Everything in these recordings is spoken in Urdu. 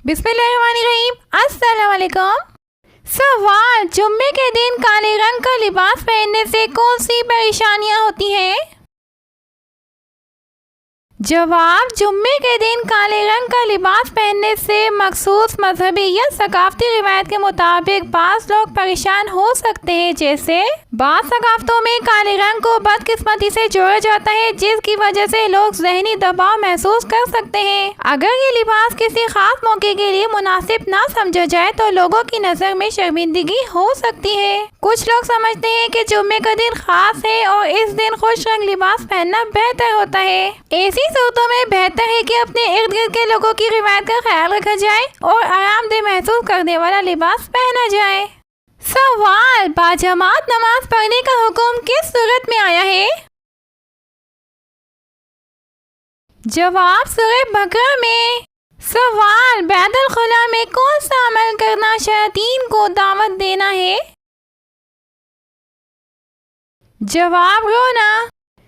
بسم اللہ الرحمن الرحیم۔ السلام علیکم۔ سوال: جمعے کے دن کالے رنگ کا لباس پہننے سے کون سی پریشانیاں ہوتی ہیں؟ جواب: جمعے کے دن کالے رنگ کا لباس پہننے سے مخصوص مذہبی یا ثقافتی روایت کے مطابق بعض لوگ پریشان ہو سکتے ہیں، جیسے بعض ثقافتوں میں کالے رنگ کو بدقسمتی سے جوڑا جاتا ہے، جس کی وجہ سے لوگ ذہنی دباؤ محسوس کر سکتے ہیں۔ اگر یہ لباس کسی خاص موقع کے لیے مناسب نہ سمجھا جائے تو لوگوں کی نظر میں شرمندگی ہو سکتی ہے۔ کچھ لوگ سمجھتے ہیں کہ جمعے کا دن خاص ہے اور اس دن خوش رنگ لباس پہننا بہتر ہوتا ہے۔ ایسی صورتوں میں بہتر ہے کہ اپنے ارد گرد کے لوگوں کی روایت کا خیال رکھا جائے اور آرام دہ محسوس کرنے والا لباس پہنا جائے۔ سوال: باجماعت نماز پڑھنے کا حکم کس صورت میں آیا ہے؟ جواب: سورہ بقرہ میں۔ سوال: بیت الخلاء میں کون سا عمل کرنا شیاطین کو دعوت دینا ہے؟ جواب: رونا۔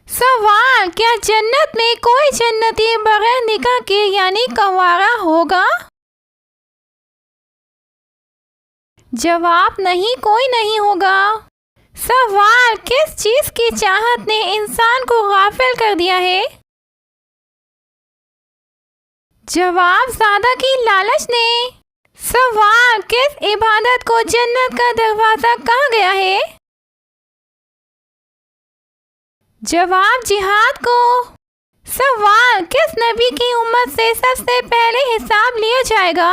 سوال: کیا جنت میں کوئی جنتی بغیر نکاح کے یعنی کنوارا ہوگا؟ جواب: نہیں، کوئی نہیں ہوگا۔ سوال: کس چیز کی چاہت نے انسان کو غافل کر دیا ہے؟ جواب: زیادہ کی لالچ نے۔ سوال: کس عبادت کو جنت کا دروازہ کہا گیا ہے؟ جواب: جہاد کو۔ سوال: کس نبی کی امت سے سب سے پہلے حساب لیا جائے گا؟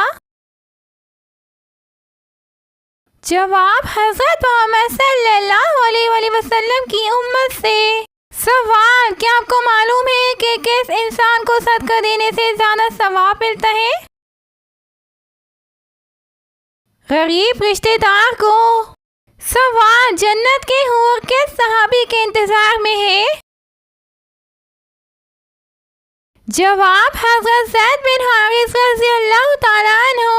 جواب: حضرت محمد صلی اللہ علیہ وسلم کی امت سے۔ سوال: کیا آپ کو معلوم ہے کہ کس انسان کو صدقہ دینے سے زیادہ ثواب ملتا ہے؟ غریب رشتہ دار کو۔ سوال: جنت کے حور کس صحابی کے انتظار میں ہے؟ جواب: حضرت زید بن حارث رضی اللہ تعالیٰ عنہ۔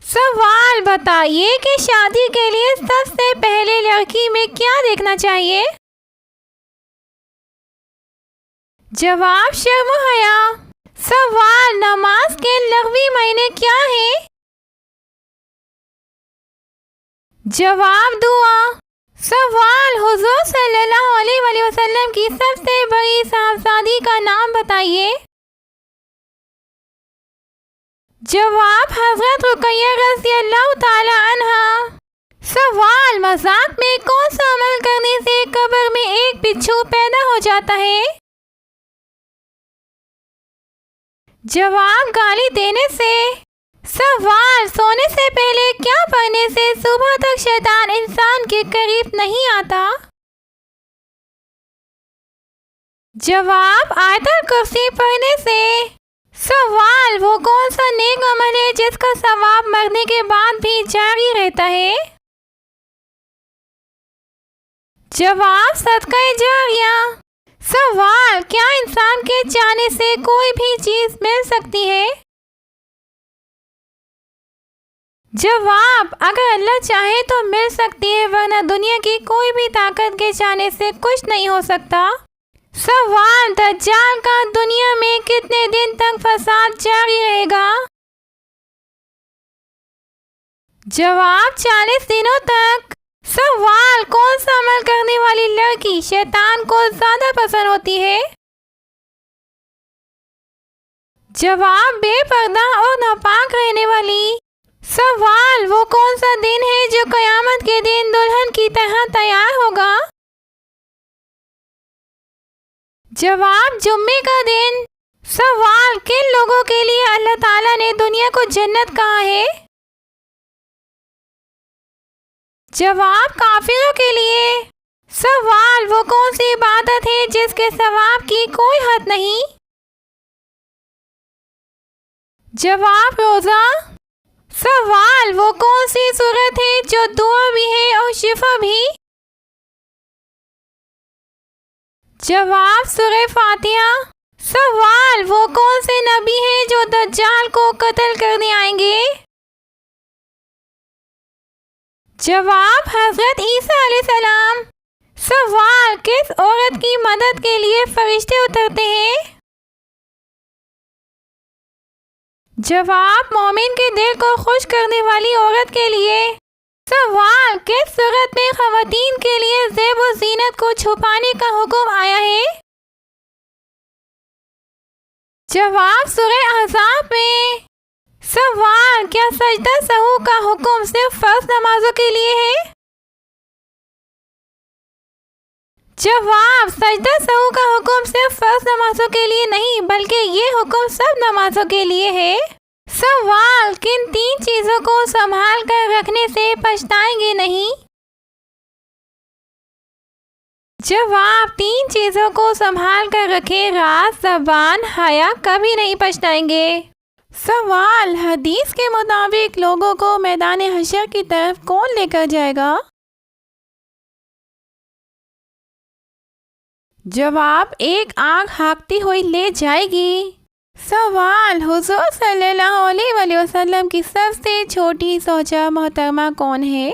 سوال: بتائیے کہ شادی کے لیے سب سے پہلے لڑکی میں کیا دیکھنا چاہیے؟ جواب: شرم و حیا۔ سوال: نماز کے لغوی معنی کیا ہیں؟ جواب: دعا۔ سوال: حضور صلی اللہ علیہ وسلم کی سب سے بڑی صاحبزادی کا نام بتائیے۔ جواب: حضرت رقیہ رضی اللہ تعالی عنہا۔ سوال: مذاق میں کون سا عمل کرنے سے قبر میں ایک بچھو پیدا ہو جاتا ہے؟ جواب: گالی دینے سے۔ سوال: سونے سے پہلے کیا پڑھنے سے صبح تک شیطان انسان کے قریب نہیں آتا؟ جواب: آیت الکرسی پڑھنے سے۔ سوال: وہ کون سا نیک عمل ہے جس کا ثواب مرنے کے بعد بھی جاری رہتا ہے؟ جواب: صدقہ جاریہ۔ سوال: کیا انسان کے چاہنے سے کوئی بھی چیز مل سکتی ہے؟ جواب: اگر اللہ چاہے تو مل سکتی ہے، ورنہ دنیا کی کوئی بھی طاقت کے چاہنے سے کچھ نہیں ہو سکتا۔ سوال: دجال کا دنیا میں کتنے دن تک فساد جاری رہے گا؟ جواب: 40 دنوں تک۔ سوال: کون سا عمل کرنے والی لڑکی شیطان کو زیادہ پسند ہوتی ہے؟ جواب: بے پردہ اور ناپاک رہنے والی۔ سوال: وہ کون سا دن ہے جو قیامت کے دن دلہن کی طرح تیار ہوگا؟ جواب: جمعے کا دن۔ سوال: کن لوگوں کے لیے اللہ تعالیٰ نے دنیا کو جنت کہا ہے؟ جواب: کافروں کے لیے۔ سوال: وہ کون سی عبادت ہے جس کے ثواب کی کوئی حد نہیں؟ جواب: روزہ۔ سوال: وہ کون سی سورت ہے جو دعا بھی ہے اور شفا بھی؟ جواب: سورہ فاتحہ۔ سوال: وہ کون سے نبی ہیں جو دجال کو قتل کرنے آئیں گے؟ جواب: حضرت عیسیٰ علیہ السلام۔ سوال: کس عورت کی مدد کے لیے فرشتے اترتے ہیں؟ جواب مومن کے دل کو خوش کرنے والی عورت کے لیے۔ سوال، کس صورت میں خواتین کے لیے زیب و زینت کو چھپانے کا حکم آیا ہے؟ جواب، سورہ احزاب میں۔ سوال، کیا سجدہ سہو کا حکم صرف فرض نمازوں کے لیے ہے؟ جواب، سجدہ سہو کا حکم صرف فرض نمازوں کے لیے نہیں بلکہ یہ حکم سب نمازوں کے لیے ہے۔ سوال، کن 3 چیزوں کو سنبھال کر رکھنے سے پچھتائیں گے نہیں؟ جواب، 3 چیزوں کو سنبھال کر رکھے، راز، زبان، حیا، کبھی نہیں پچھتائیں گے۔ سوال، حدیث کے مطابق لوگوں کو میدان حشر کی طرف کون لے کر جائے گا؟ جواب، ایک آگ ہانکتی ہوئی لے جائے گی۔ سوال، حضور صلی اللہ علیہ وآلہ وسلم کی سب سے چھوٹی زوجہ محترمہ کون ہے؟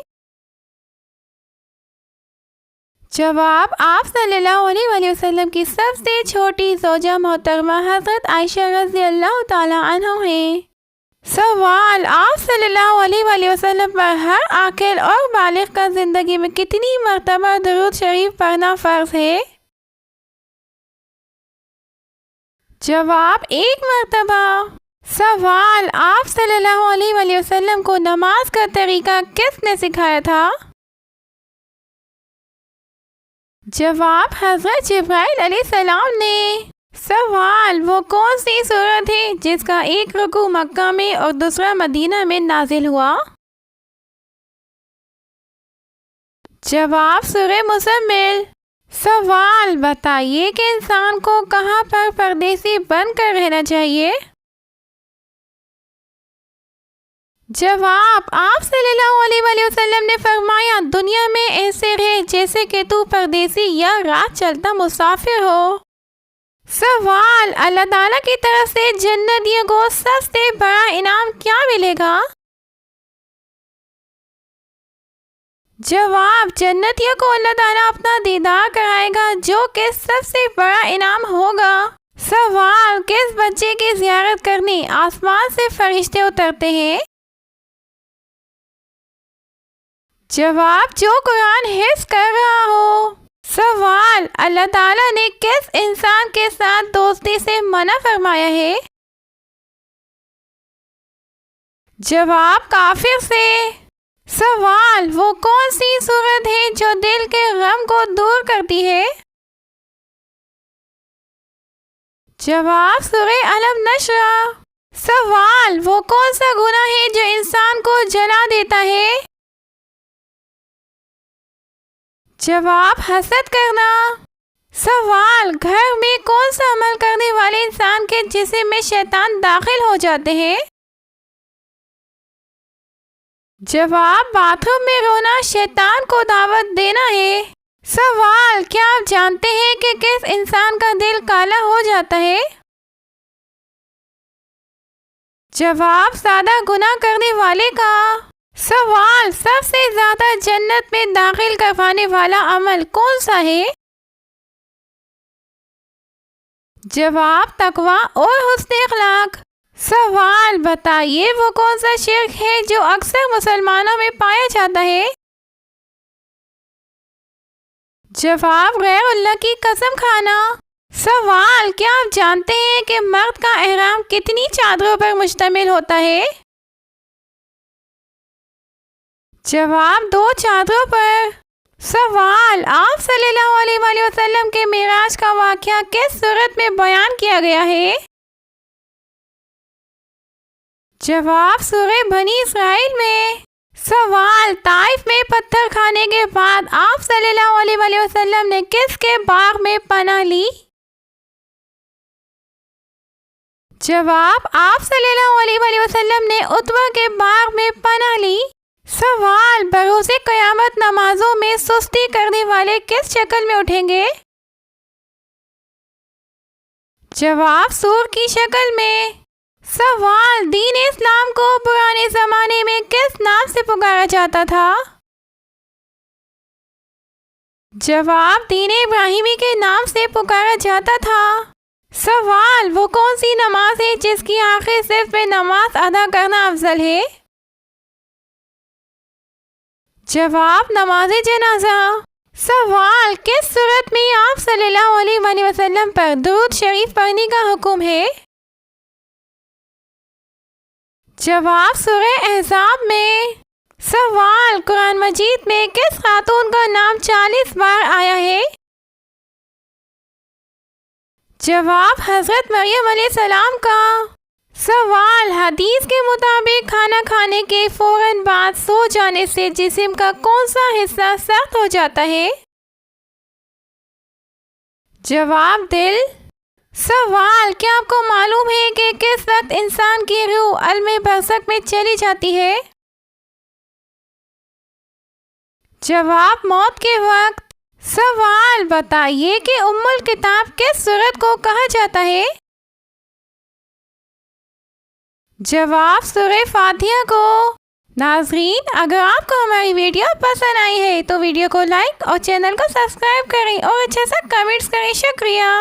جواب، آپ صلی اللہ علیہ وآلہ وسلم کی سب سے چھوٹی زوجہ محترمہ حضرت عائشہ رضی اللہ تعالی عنہ ہیں۔ سوال، آپ صلی اللہ علیہ وآلہ وسلم پر ہر عاقل اور بالغ کا زندگی میں کتنی مرتبہ درود شریف پڑھنا فرض ہے؟ جواب، 1 مرتبہ۔ سوال، آپ صلی اللہ علیہ وآلہ وسلم کو نماز کا طریقہ کس نے سکھایا تھا؟ جواب، حضرت جبرائیل علیہ السلام نے۔ سوال، وہ کون سی سورت ہے جس کا ایک رکوع مکہ میں اور دوسرا مدینہ میں نازل ہوا؟ جواب، سورہ مزمل۔ سوال، بتائیے کہ انسان کو کہاں پر پردیسی بن کر رہنا چاہیے؟ جواب، آپ صلی اللہ علیہ وآلہ وسلم نے فرمایا، دنیا میں ایسے رہے جیسے کہ تو پردیسی یا راہ چلتا مسافر ہو۔ سوال، اللہ تعالیٰ کی طرف سے جنتیوں کو سب سے بڑا انعام کیا ملے گا؟ جواب، جنتیوں کو اللہ تعالیٰ اپنا دیدار کرائے گا جو کہ سب سے بڑا انعام ہوگا۔ سوال، کس بچے کی زیارت کرنے آسمان سے فرشتے اترتے ہیں؟ جواب، جو قرآن حفظ کر رہا ہو۔ سوال، اللہ تعالیٰ نے کس انسان کے ساتھ دوستی سے منع فرمایا ہے؟ جواب، کافر سے۔ سوال، وہ کون سی صورت ہے جو دل کے غم کو دور کرتی ہے؟ جواب، سورہ الم نشرح۔ سوال، وہ کون سا گناہ ہے جو انسان کو جلا دیتا ہے؟ جواب، حسد کرنا۔ سوال، گھر میں کون سا عمل کرنے والے انسان کے جسم میں شیطان داخل ہو جاتے ہیں؟ جواب، باتھ روم میں رونا شیطان کو دعوت دینا ہے۔ سوال، کیا آپ جانتے ہیں کہ کس انسان کا دل کالا ہو جاتا ہے؟ جواب، زیادہ گناہ کرنے والے کا۔ سوال، سب سے زیادہ جنت میں داخل کروانے والا عمل کون سا ہے؟ جواب، تقوی اور حسن اخلاق۔ سوال، بتائیے وہ کون سا شرک ہے جو اکثر مسلمانوں میں پایا جاتا ہے؟ جواب، غیر اللہ کی قسم کھانا۔ سوال، کیا آپ جانتے ہیں کہ مرد کا احرام کتنی چادروں پر مشتمل ہوتا ہے؟ جواب، 2 چادروں پر۔ سوال، آپ صلی اللہ علیہ وآلہ وسلم کے معراج کا واقعہ کس صورت میں بیان کیا گیا ہے؟ جواب، سورہ بنی اسرائیل میں۔ سوال، طائف میں پتھر کھانے کے بعد آپ صلی اللہ علیہ وآلہ وسلم نے کس کے باغ میں پناہ لی؟ جواب، آپ صلی اللہ علیہ وآلہ وسلم نے عتبہ کے باغ میں پناہ لی۔ سوال، بروز قیامت نمازوں میں سستی کرنے والے کس شکل میں اٹھیں گے؟ جواب، سور کی شکل میں۔ سوال، دین اسلام کو پرانے زمانے میں کس نام سے پکارا جاتا تھا؟ جواب، دین ابراہیمی کے نام سے پکارا جاتا تھا۔ سوال، وہ کون سی نماز ہے جس کی آخری صف میں نماز ادا کرنا افضل ہے؟ جواب، نماز جنازہ۔ سوال، کس صورت میں آپ صلی اللہ علیہ وآلہ وسلم پر درود شریف پڑھنے کا حکم ہے؟ جواب، سورہ احزاب میں۔ سوال، قرآن مجید میں کس خاتون کا نام 40 بار آیا ہے؟ جواب، حضرت مریم علیہ السلام کا۔ سوال، حدیث کے مطابق کھانا کھانے کے فوراً بعد سو جانے سے جسم کا کون سا حصہ سخت ہو جاتا ہے؟ جواب، دل۔ سوال، کیا آپ کو معلوم ہے کہ کس وقت انسان کی روح عالم برزخ میں چلی جاتی ہے؟ جواب، موت کے وقت۔ سوال، بتائیے کہ ام الکتاب کس سورت کو کہا جاتا ہے؟ جواب، سورہ فاتحہ کو۔ ناظرین، اگر آپ کو ہماری ویڈیو پسند آئی ہے تو ویڈیو کو لائک اور چینل کو سبسکرائب کریں اور اچھا سا کمنٹس کریں۔ شکریہ۔